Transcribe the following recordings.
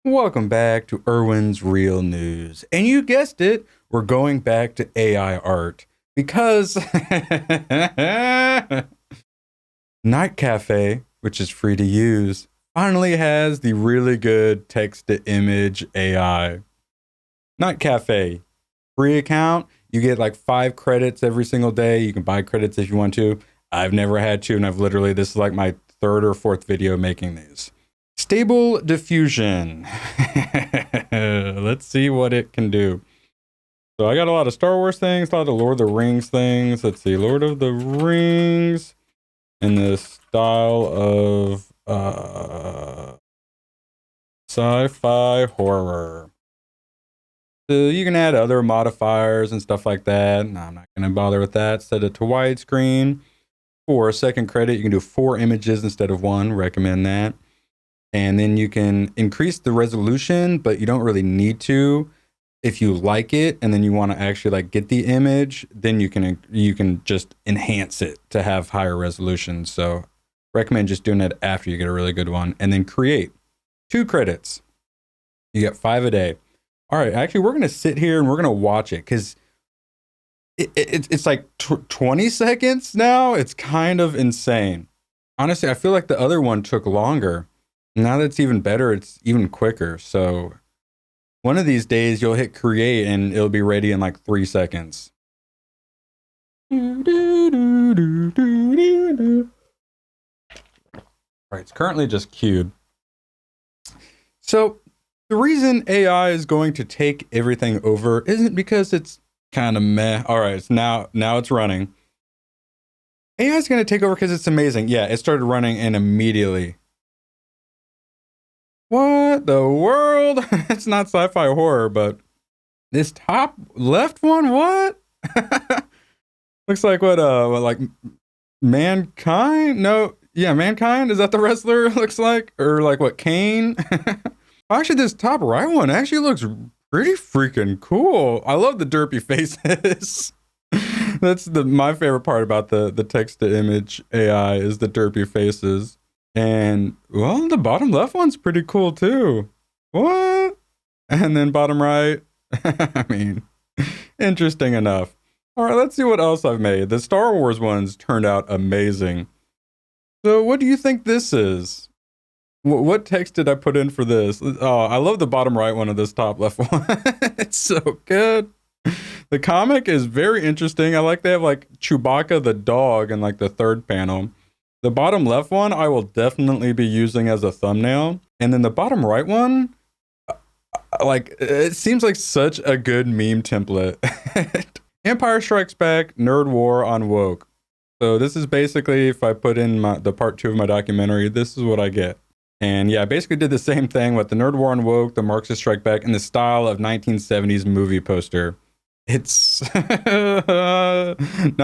Welcome back to Irwin's Real News. And you guessed it, we're going back to AI art because Night Cafe, which is free to use, finally has the really good text to image AI. Night Cafe, free account. You get like 5 credits every single day. You can buy credits if you want to. I've never had to, and this is like my third or fourth video making these. Stable diffusion. Let's see what it can do. So I got a lot of Star Wars things, a lot of Lord of the Rings things. Let's see, Lord of the Rings in the style of sci-fi horror. So you can add other modifiers and stuff like that. No, I'm not going to bother with that. Set it to widescreen. For a second credit, you can do 4 images instead of 1. Recommend that. And then you can increase the resolution, but you don't really need to. If you like it and then you want to actually like get the image, then you can just enhance it to have higher resolution. So recommend just doing it after you get a really good one. And then create 2 credits. You get 5 a day. All right, actually, we're going to sit here and we're going to watch it because it's like 20 seconds now. It's kind of insane. Honestly, I feel like the other one took longer. Now that it's even better, it's even quicker. So one of these days you'll hit create and it'll be ready in like 3 seconds. All right, it's currently just queued. So the reason AI is going to take everything over isn't because it's kind of meh. All right, it's now it's running. AI is going to take over because it's amazing. Yeah, it started running and immediately. What the world? It's not sci-fi horror, but this top left one, what? Looks like what like Mankind? No, yeah, Mankind? Is that the wrestler looks like? Or like what, Kane? Actually, this top right one actually looks pretty freaking cool. I love the derpy faces. That's my favorite part about the text to image AI is the derpy faces. And, well, the bottom left one's pretty cool, too. What? And then bottom right. I mean, interesting enough. All right, let's see what else I've made. The Star Wars ones turned out amazing. So what do you think this is? What text did I put in for this? Oh, I love the bottom right one of this top left one. It's so good. The comic is very interesting. I like they have like Chewbacca the dog in like the third panel. The bottom left one, I will definitely be using as a thumbnail. And then the bottom right one, like, it seems like such a good meme template. Empire Strikes Back, Nerd War on Woke. So this is basically, if I put in the part 2 of my documentary, this is what I get. And yeah, I basically did the same thing with the Nerd War on Woke, the Marxist Strike Back, in the style of 1970s movie poster. It's not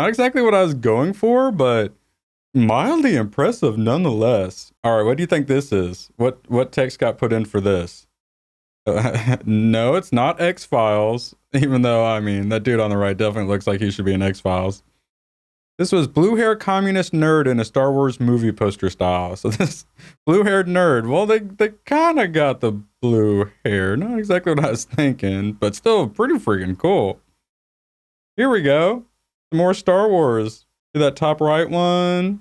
exactly what I was going for, but mildly impressive nonetheless. All right, what do you think this is? What text got put in for this? No, it's not X-Files, even though, I mean, that dude on the right definitely looks like he should be in X-Files. This was blue-haired communist nerd in a Star Wars movie poster style. So this blue-haired nerd, well, they kind of got the blue hair. Not exactly what I was thinking, but still pretty freaking cool. Here we go. Some more Star Wars. See that top right one?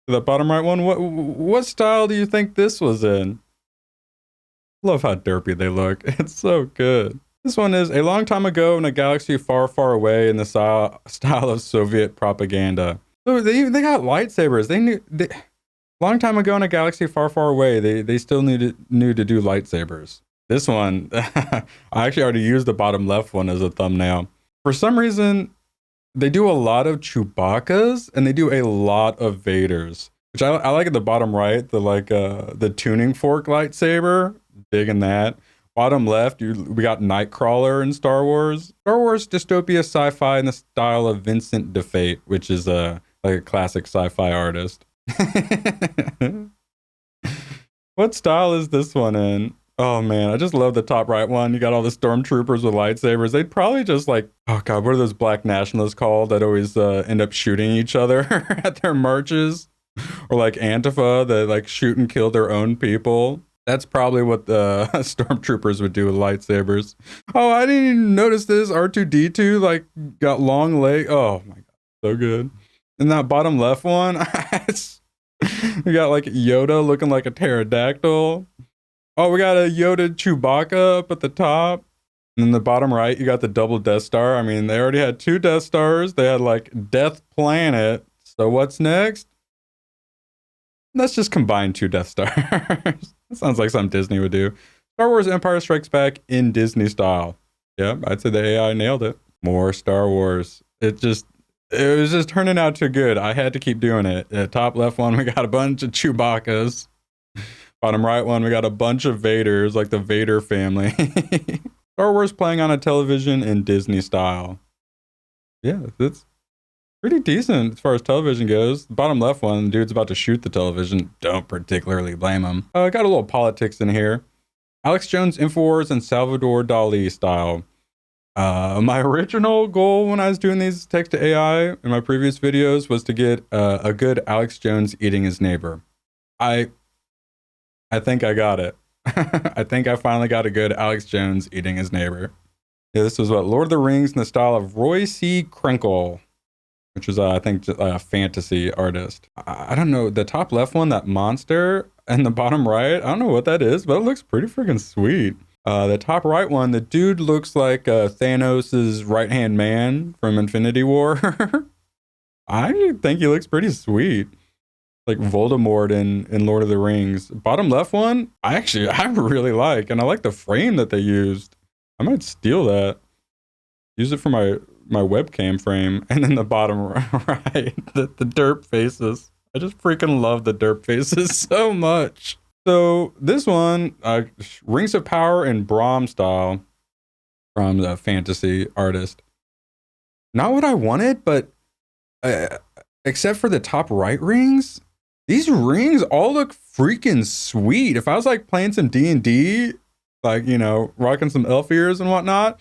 See that bottom right one? What style do you think this was in? Love how derpy they look. It's so good. This one is a long time ago in a galaxy far, far away in the style of Soviet propaganda. So they got lightsabers. Long time ago in a galaxy far, far away, they still knew to do lightsabers. This one, I actually already used the bottom left one as a thumbnail. For some reason, they do a lot of Chewbacca's and they do a lot of Vader's, which I like at the bottom right, the tuning fork lightsaber, digging that. Bottom left, we got Nightcrawler in Star Wars. Star Wars dystopia sci-fi in the style of Vincent DeFate, which is like a classic sci-fi artist. What style is this one in? Oh man, I just love the top right one. You got all the stormtroopers with lightsabers. They'd probably just like, oh god, what are those black nationalists called that always end up shooting each other at their marches? Or like Antifa that like shoot and kill their own people. That's probably what the stormtroopers would do with lightsabers. Oh, I didn't even notice this. R2D2 like got long leg. Oh my god, so good. And that bottom left one, we got like Yoda looking like a pterodactyl. Oh, we got a Yoda Chewbacca up at the top. And then the bottom right, you got the double Death Star. I mean, they already had 2 Death Stars. They had like Death Planet. So what's next? Let's just combine 2 Death Stars. That sounds like something Disney would do. Star Wars Empire Strikes Back in Disney style. Yep, I'd say the AI nailed it. More Star Wars. It was just turning out too good. I had to keep doing it. Top left one, we got a bunch of Chewbaccas. Bottom right one, we got a bunch of Vaders, like the Vader family. Star Wars playing on a television in Disney style. Yeah, that's pretty decent as far as television goes. The bottom left one, the dude's about to shoot the television. Don't particularly blame him. Got a little politics in here. Alex Jones, Infowars, and Salvador Dali style. My original goal when I was doing these text to AI in my previous videos was to get a good Alex Jones eating his neighbor. I think I got it. I think I finally got a good Alex Jones eating his neighbor. Yeah, this was what, Lord of the Rings in the style of Roy C. Krinkle, which is, I think, a fantasy artist. I don't know, the top left one, that monster, and the bottom right, I don't know what that is, but it looks pretty freaking sweet. The top right one, the dude looks like Thanos' right-hand man from Infinity War. I think he looks pretty sweet. Like Voldemort in Lord of the Rings. Bottom left one, I really like, and I like the frame that they used. I might steal that. Use it for my webcam frame. And then the bottom right, the derp faces. I just freaking love the derp faces so much. So this one, Rings of Power in Brahm style from the fantasy artist. Not what I wanted, but except for the top right rings, these rings all look freaking sweet. If I was like playing some D&D, like, you know, rocking some elf ears and whatnot,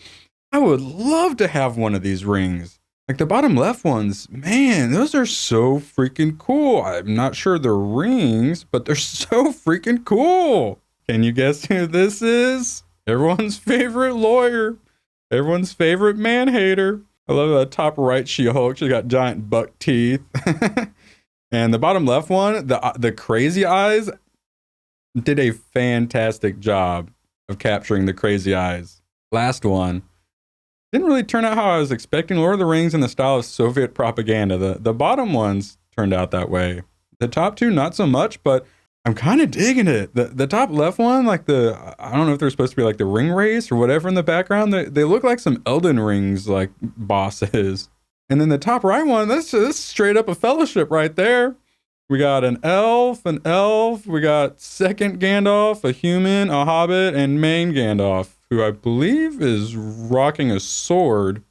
I would love to have one of these rings. Like the bottom left ones, man, those are so freaking cool. I'm not sure they're rings, but they're so freaking cool. Can you guess who this is? Everyone's favorite lawyer. Everyone's favorite man-hater. I love the top right She-Hulk. She got giant buck teeth. And the bottom left one, the crazy eyes, did a fantastic job of capturing the crazy eyes. Last one. Didn't really turn out how I was expecting. Lord of the Rings in the style of Soviet propaganda. The bottom ones turned out that way. The top two, not so much, but I'm kind of digging it. The top left one, like I don't know if they're supposed to be like the ring race or whatever in the background. They look like some Elden Rings like bosses. And then the top right one, that's straight up a fellowship right there. We got an elf. We got second Gandalf, a human, a hobbit, and main Gandalf, who I believe is rocking a sword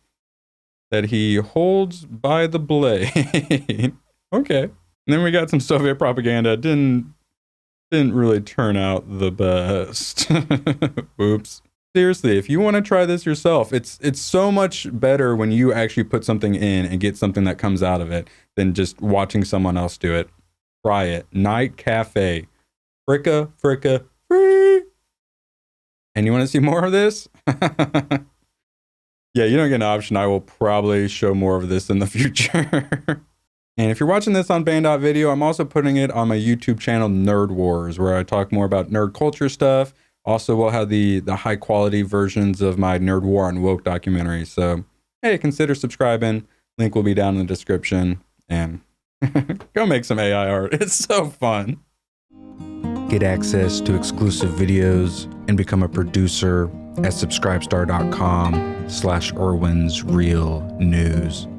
that he holds by the blade. Okay. And then we got some Soviet propaganda. Didn't really turn out the best. Oops. Seriously, if you want to try this yourself, it's so much better when you actually put something in and get something that comes out of it than just watching someone else do it. Try it. Night Cafe. Fricka, free. And you want to see more of this? Yeah, you don't get an option. I will probably show more of this in the future. And if you're watching this on Band.video, I'm also putting it on my YouTube channel, Nerd Wars, where I talk more about nerd culture stuff. Also, we'll have the high quality versions of my Nerd War and Woke documentary. So, hey, consider subscribing. Link will be down in the description. And go make some AI art. It's so fun. Get access to exclusive videos and become a producer at subscribestar.com/IrwinsRealNews.